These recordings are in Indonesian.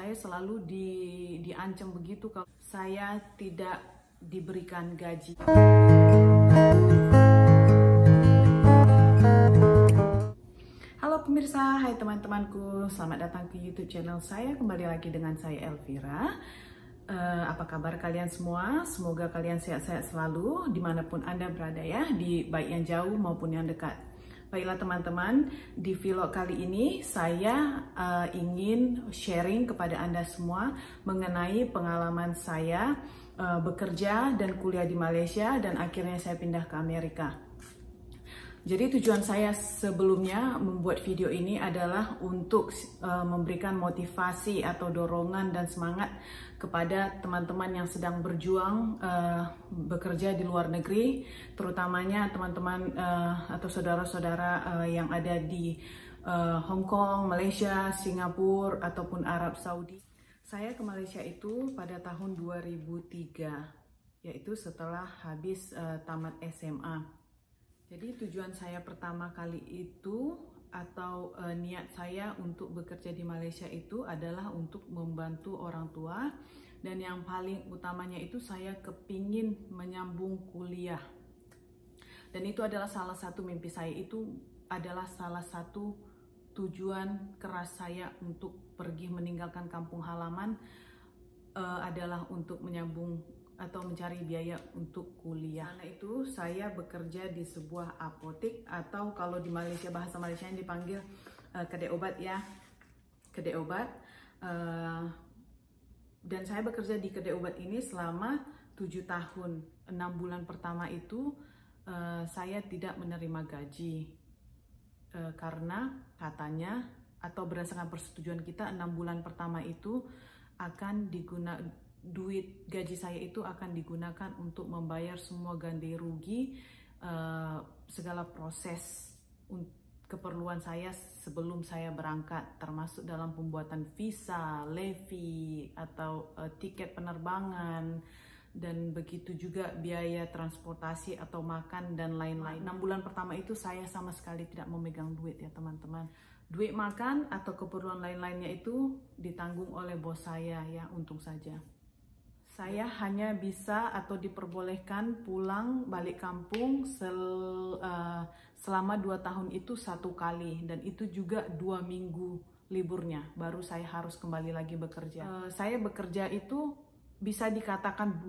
saya selalu diancam begitu kalau saya tidak diberikan gaji. Halo pemirsa, hai teman-temanku, selamat datang ke YouTube channel saya. Kembali lagi dengan saya Elvira. Apa kabar kalian semua? Semoga kalian sehat-sehat selalu dimanapun Anda berada ya, di baik yang jauh maupun yang dekat. Baiklah teman-teman, di vlog kali ini saya ingin sharing kepada Anda semua mengenai pengalaman saya bekerja dan kuliah di Malaysia dan akhirnya saya pindah ke Amerika. Jadi tujuan saya sebelumnya membuat video ini adalah untuk memberikan motivasi atau dorongan dan semangat kepada teman-teman yang sedang berjuang bekerja di luar negeri, terutamanya teman-teman atau saudara-saudara yang ada di Hong Kong, Malaysia, Singapura, ataupun Arab Saudi. Saya ke Malaysia itu pada tahun 2003, yaitu setelah habis tamat SMA. Jadi tujuan saya pertama kali itu atau niat saya untuk bekerja di Malaysia itu adalah untuk membantu orang tua, dan yang paling utamanya itu saya kepingin menyambung kuliah. Dan itu adalah salah satu mimpi saya, itu adalah salah satu tujuan keras saya untuk pergi meninggalkan kampung halaman, adalah untuk menyambung atau mencari biaya untuk kuliah. Karena itu saya bekerja di sebuah apotek, atau kalau di Malaysia, bahasa Malaysia yang dipanggil kedai obat ya, kedai obat. Dan saya bekerja di kedai obat ini selama 7 tahun. 6 bulan pertama itu saya tidak menerima gaji, karena katanya atau berdasarkan persetujuan kita 6 bulan pertama itu akan digunakan, duit gaji saya itu akan digunakan untuk membayar semua ganti rugi, segala proses keperluan saya sebelum saya berangkat, termasuk dalam pembuatan visa, levy atau tiket penerbangan, dan begitu juga biaya transportasi atau makan dan lain-lain. 6 bulan pertama itu saya sama sekali tidak memegang duit ya teman-teman. Duit makan atau keperluan lain-lainnya itu ditanggung oleh bos saya ya, untung saja. Saya hanya bisa atau diperbolehkan pulang balik kampung selama 2 tahun itu 1 kali, dan itu juga 2 minggu liburnya, baru saya harus kembali lagi bekerja. Saya bekerja itu bisa dikatakan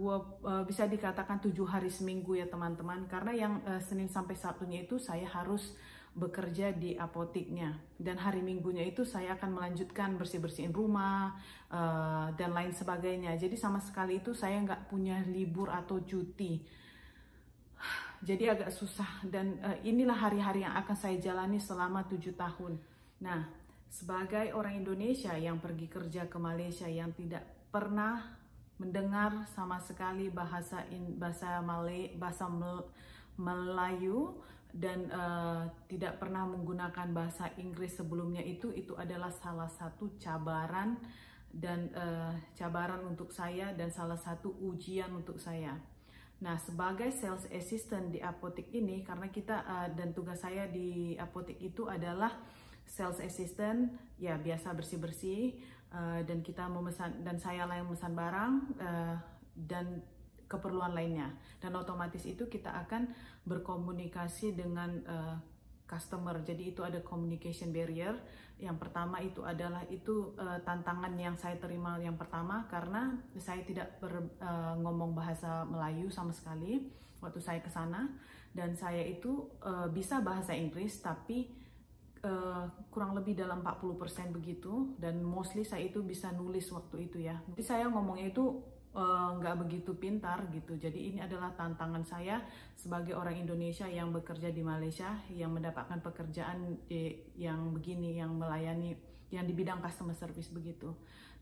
7 hari seminggu ya teman-teman, karena yang Senin sampai Sabtunya itu saya harus bekerja di apoteknya, dan hari Minggunya itu saya akan melanjutkan bersih-bersihin rumah dan lain sebagainya. Jadi sama sekali itu saya nggak punya libur atau cuti. Jadi agak susah, dan inilah hari-hari yang akan saya jalani selama 7 tahun. Nah, sebagai orang Indonesia yang pergi kerja ke Malaysia yang tidak pernah mendengar sama sekali bahasa Melayu dan tidak pernah menggunakan bahasa Inggris sebelumnya, itu adalah salah satu cabaran dan cabaran untuk saya, dan salah satu ujian untuk saya. Nah, sebagai sales assistant di apotek ini, karena kita dan tugas saya di apotek itu adalah sales assistant ya, biasa bersih-bersih, dan kita memesan, dan saya lah yang memesan barang dan keperluan lainnya, dan otomatis itu kita akan berkomunikasi dengan customer. Jadi itu ada communication barrier. Yang pertama itu adalah tantangan yang saya terima yang pertama, karena saya tidak ngomong bahasa Melayu sama sekali waktu saya ke sana, dan saya itu bisa bahasa Inggris tapi kurang lebih dalam 40% begitu, dan mostly saya itu bisa nulis waktu itu ya. Jadi saya ngomongnya itu nggak begitu pintar gitu. Jadi ini adalah tantangan saya sebagai orang Indonesia yang bekerja di Malaysia, yang mendapatkan pekerjaan yang begini, yang melayani, yang di bidang customer service begitu.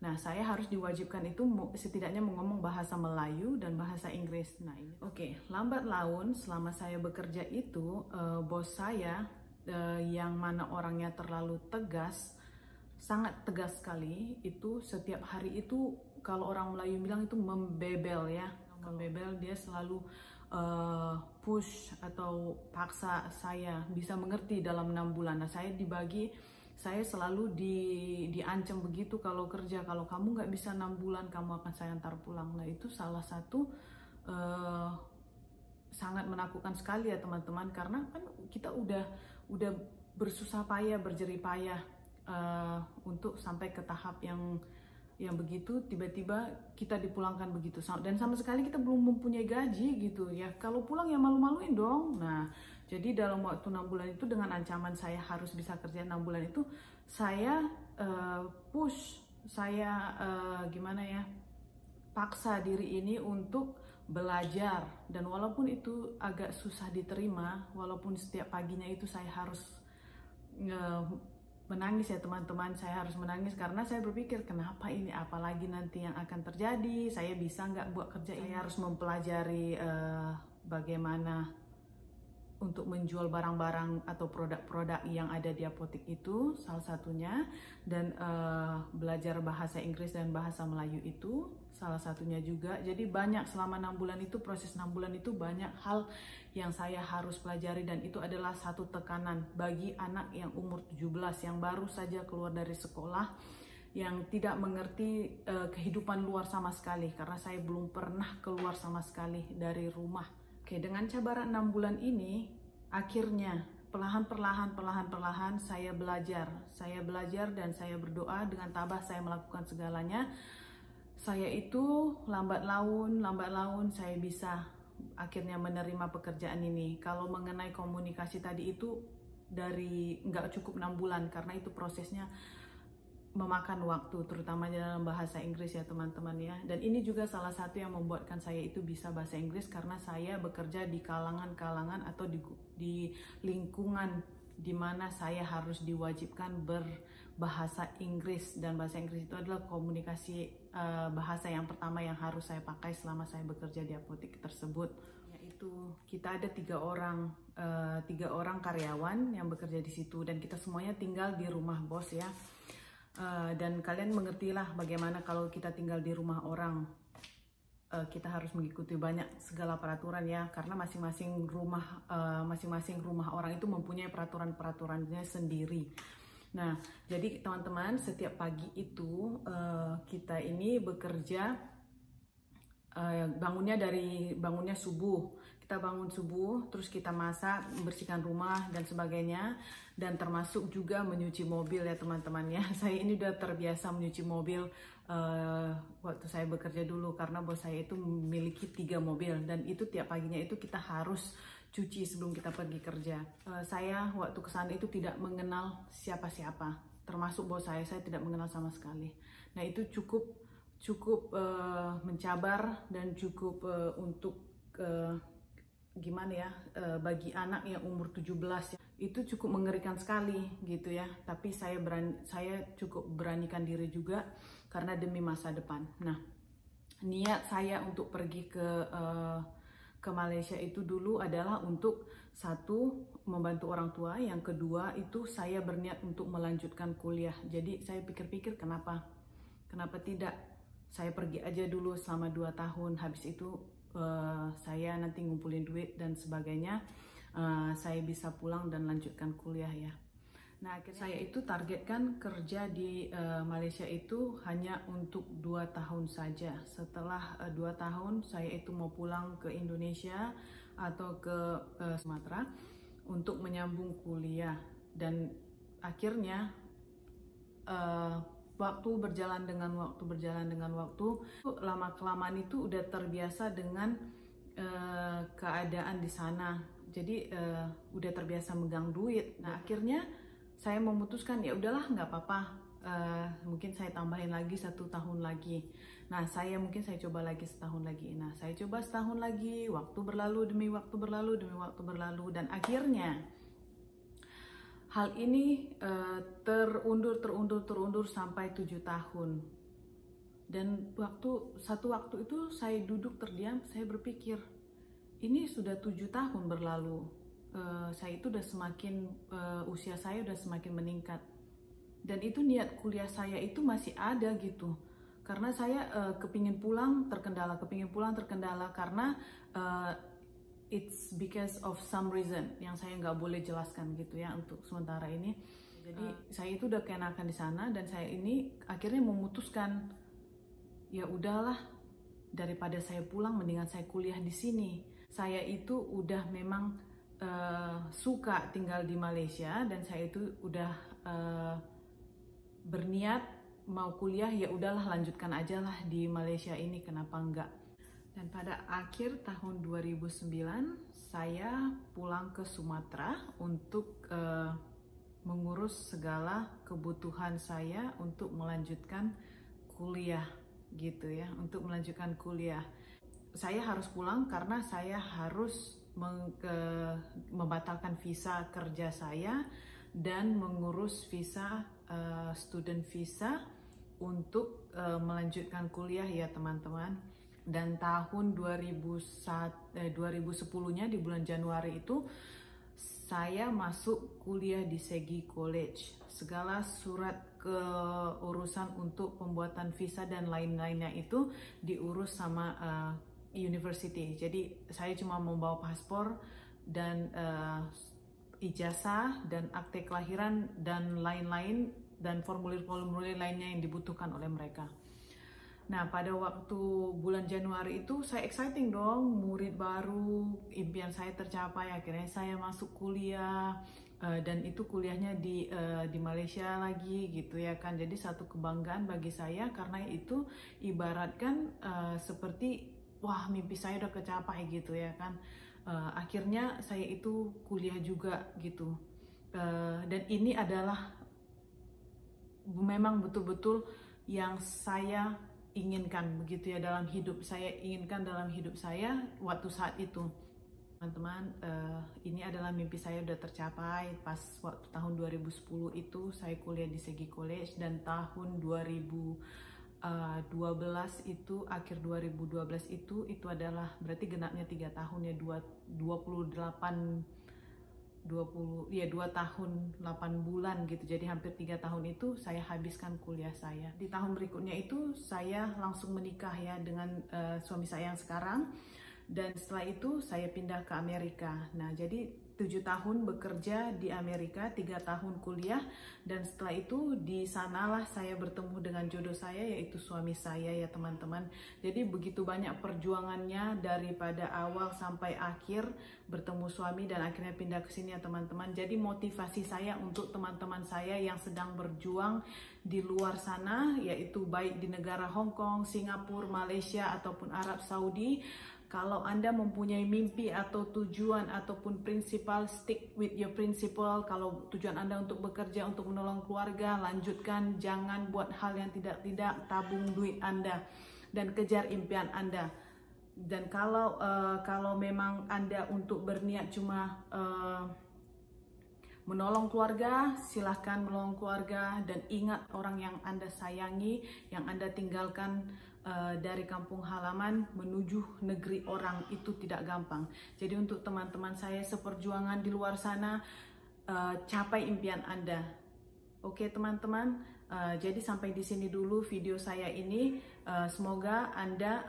Nah, saya harus diwajibkan itu setidaknya ngomong bahasa Melayu dan bahasa Inggris. Nah ini oke. Lambat laun selama saya bekerja itu, bos saya yang mana orangnya terlalu tegas, sangat tegas sekali, itu setiap hari itu, kalau orang Melayu bilang itu membebel ya, membebel. Dia selalu push atau paksa saya bisa mengerti dalam 6 bulan. Nah, saya dibagi saya selalu diancam begitu kalau kerja, kalau kamu nggak bisa 6 bulan kamu akan saya antar pulang. Nah itu salah satu sangat menakutkan sekali ya teman-teman, karena kan kita udah bersusah payah, berjerih payah untuk sampai ke tahap yang begitu, tiba-tiba kita dipulangkan begitu, dan sama sekali kita belum mempunyai gaji gitu ya. Kalau pulang ya malu-maluin dong. Nah jadi dalam waktu 6 bulan itu, dengan ancaman saya harus bisa kerja 6 bulan itu, saya push, saya gimana ya, paksa diri ini untuk belajar. Dan walaupun itu agak susah diterima, walaupun setiap paginya itu saya harus menangis ya teman-teman, saya harus menangis karena saya berpikir kenapa ini, apalagi nanti yang akan terjadi, saya bisa nggak buat kerja ini. Saya harus mempelajari bagaimana untuk menjual barang-barang atau produk-produk yang ada di apotek itu salah satunya, dan belajar bahasa Inggris dan bahasa Melayu itu salah satunya juga. Jadi banyak selama 6 bulan itu, proses 6 bulan itu banyak hal yang saya harus pelajari, dan itu adalah satu tekanan bagi anak yang umur 17 yang baru saja keluar dari sekolah, yang tidak mengerti kehidupan luar sama sekali, karena saya belum pernah keluar sama sekali dari rumah. Oke, dengan cabaran 6 bulan ini, akhirnya perlahan-perlahan saya belajar dan saya berdoa dengan tabah, saya melakukan segalanya. Saya itu lambat laun saya bisa akhirnya menerima pekerjaan ini. Kalau mengenai komunikasi tadi itu, dari nggak cukup 6 bulan, karena itu prosesnya memakan waktu, terutama dalam bahasa Inggris ya teman-teman ya. Dan ini juga salah satu yang membuatkan saya itu bisa bahasa Inggris, karena saya bekerja di kalangan atau di lingkungan di mana saya harus diwajibkan berbahasa Inggris, dan bahasa Inggris itu adalah komunikasi bahasa yang pertama yang harus saya pakai selama saya bekerja di apotek tersebut. Yaitu kita ada 3 orang karyawan yang bekerja di situ, dan kita semuanya tinggal di rumah bos ya. Dan kalian mengertilah bagaimana kalau kita tinggal di rumah orang, kita harus mengikuti banyak segala peraturan ya, karena masing-masing rumah orang itu mempunyai peraturannya sendiri. Nah jadi teman-teman, setiap pagi itu kita ini bekerja, bangunnya subuh. Kita bangun subuh, terus kita masak, membersihkan rumah dan sebagainya, dan termasuk juga menyuci mobil ya teman-teman ya. Saya ini udah terbiasa menyuci mobil waktu saya bekerja dulu, karena bos saya itu memiliki 3 mobil, dan itu tiap paginya itu kita harus cuci sebelum kita pergi kerja. Saya waktu kesana itu tidak mengenal siapa-siapa, termasuk bos saya tidak mengenal sama sekali. Nah itu cukup mencabar dan cukup untuk gimana ya, bagi anak yang umur 17 itu cukup mengerikan sekali gitu ya. Tapi saya cukup beranikan diri juga, karena demi masa depan. Nah niat saya untuk pergi ke Malaysia itu dulu adalah untuk satu, membantu orang tua, yang kedua itu saya berniat untuk melanjutkan kuliah. Jadi saya pikir-pikir kenapa tidak saya pergi aja dulu selama 2 tahun, habis itu saya nanti ngumpulin duit dan sebagainya, saya bisa pulang dan lanjutkan kuliah ya. Nah akhirnya saya itu targetkan kerja di Malaysia itu hanya untuk 2 tahun saja. Setelah 2 tahun saya itu mau pulang ke Indonesia atau ke Sumatera untuk menyambung kuliah. Dan akhirnya waktu berjalan dengan waktu, lama-kelamaan itu udah terbiasa dengan keadaan di sana. Jadi udah terbiasa megang duit. Nah akhirnya saya memutuskan ya udahlah nggak apa-apa, mungkin saya tambahin lagi 1 tahun lagi. Nah saya coba lagi setahun lagi. Nah saya coba setahun lagi, waktu berlalu demi waktu berlalu, dan akhirnya hal ini terundur sampai 7 tahun. Dan satu waktu itu saya duduk terdiam, saya berpikir, ini sudah 7 tahun berlalu. Saya itu udah semakin, usia saya udah semakin meningkat. Dan itu niat kuliah saya itu masih ada gitu. Karena saya kepingin pulang terkendala, karena it's because of some reason yang saya nggak boleh jelaskan gitu ya untuk sementara ini. Jadi saya itu udah keenakan di sana dan saya ini akhirnya memutuskan ya udahlah, daripada saya pulang mendingan saya kuliah di sini. Saya itu udah memang suka tinggal di Malaysia dan saya itu udah berniat mau kuliah, ya udahlah lanjutkan aja lah di Malaysia ini, kenapa enggak. Dan pada akhir tahun 2009 saya pulang ke Sumatera untuk mengurus segala kebutuhan saya untuk melanjutkan kuliah gitu ya, untuk melanjutkan kuliah. Saya harus pulang karena saya harus membatalkan visa kerja saya dan mengurus visa student visa untuk melanjutkan kuliah ya teman-teman. Dan tahun 2010-nya di bulan Januari itu saya masuk kuliah di Segi College. Segala surat keurusan untuk pembuatan visa dan lain-lainnya itu diurus sama university. Jadi saya cuma membawa paspor dan ijazah dan akte kelahiran dan lain-lain dan formulir-formulir lainnya yang dibutuhkan oleh mereka. Nah, pada waktu bulan Januari itu saya exciting dong, murid baru, impian saya tercapai, akhirnya saya masuk kuliah dan itu kuliahnya di Malaysia lagi gitu ya kan. Jadi satu kebanggaan bagi saya karena itu ibaratkan seperti wah, mimpi saya udah kecapai gitu ya kan. Akhirnya saya itu kuliah juga gitu. Dan ini adalah memang betul-betul yang saya inginkan begitu ya dalam hidup saya, inginkan dalam hidup saya waktu saat itu. Teman-teman, ini adalah mimpi saya udah tercapai pas waktu tahun 2010 itu saya kuliah di Segi College, dan tahun 2012 itu, akhir 2012 itu adalah berarti genapnya 3 tahun ya, 2 tahun 8 bulan gitu. Jadi hampir 3 tahun itu saya habiskan kuliah saya. Di tahun berikutnya itu saya langsung menikah ya dengan suami saya yang sekarang, dan setelah itu saya pindah ke Amerika. Nah, jadi 7 tahun bekerja di Amerika, 3 tahun kuliah, dan setelah itu di sanalah saya bertemu dengan jodoh saya, yaitu suami saya ya teman-teman. Jadi begitu banyak perjuangannya daripada awal sampai akhir bertemu suami dan akhirnya pindah ke sini ya teman-teman. Jadi motivasi saya untuk teman-teman saya yang sedang berjuang di luar sana, yaitu baik di negara Hong Kong, Singapura, Malaysia ataupun Arab Saudi. Kalau Anda mempunyai mimpi atau tujuan ataupun prinsipal, stick with your principle. Kalau tujuan Anda untuk bekerja, untuk menolong keluarga, lanjutkan. Jangan buat hal yang tidak-tidak, tabung duit Anda dan kejar impian Anda. Dan kalau memang Anda untuk berniat cuma menolong keluarga, silahkan menolong keluarga, dan ingat orang yang Anda sayangi, yang Anda tinggalkan dari kampung halaman menuju negeri orang itu tidak gampang. Jadi untuk teman-teman saya seperjuangan di luar sana, capai impian Anda. Oke teman-teman, jadi sampai di sini dulu video saya ini. Semoga Anda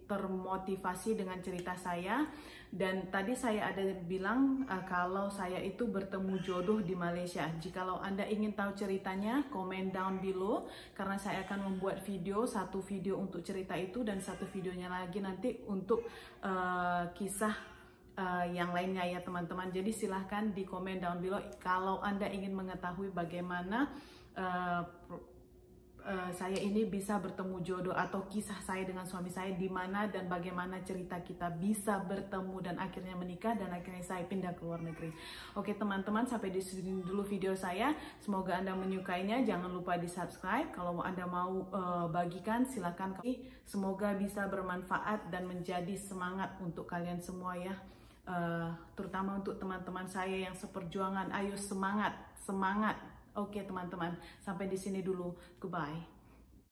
termotivasi dengan cerita saya. Dan tadi saya ada bilang kalau saya itu bertemu jodoh di Malaysia. Jikalau Anda ingin tahu ceritanya, komen down below, karena saya akan membuat video, satu video untuk cerita itu dan satu videonya lagi nanti untuk kisah yang lainnya ya teman-teman. Jadi silahkan di komen down below kalau Anda ingin mengetahui bagaimana saya ini bisa bertemu jodoh, atau kisah saya dengan suami saya di mana dan bagaimana cerita kita bisa bertemu dan akhirnya menikah dan akhirnya saya pindah ke luar negeri. Oke teman-teman, sampai di sini dulu video saya. Semoga Anda menyukainya. Jangan lupa di subscribe. Kalau Anda mau bagikan, silakan. Semoga bisa bermanfaat dan menjadi semangat untuk kalian semua ya. Terutama untuk teman-teman saya yang seperjuangan. Ayo semangat, semangat. Oke teman-teman, sampai di sini dulu. Goodbye.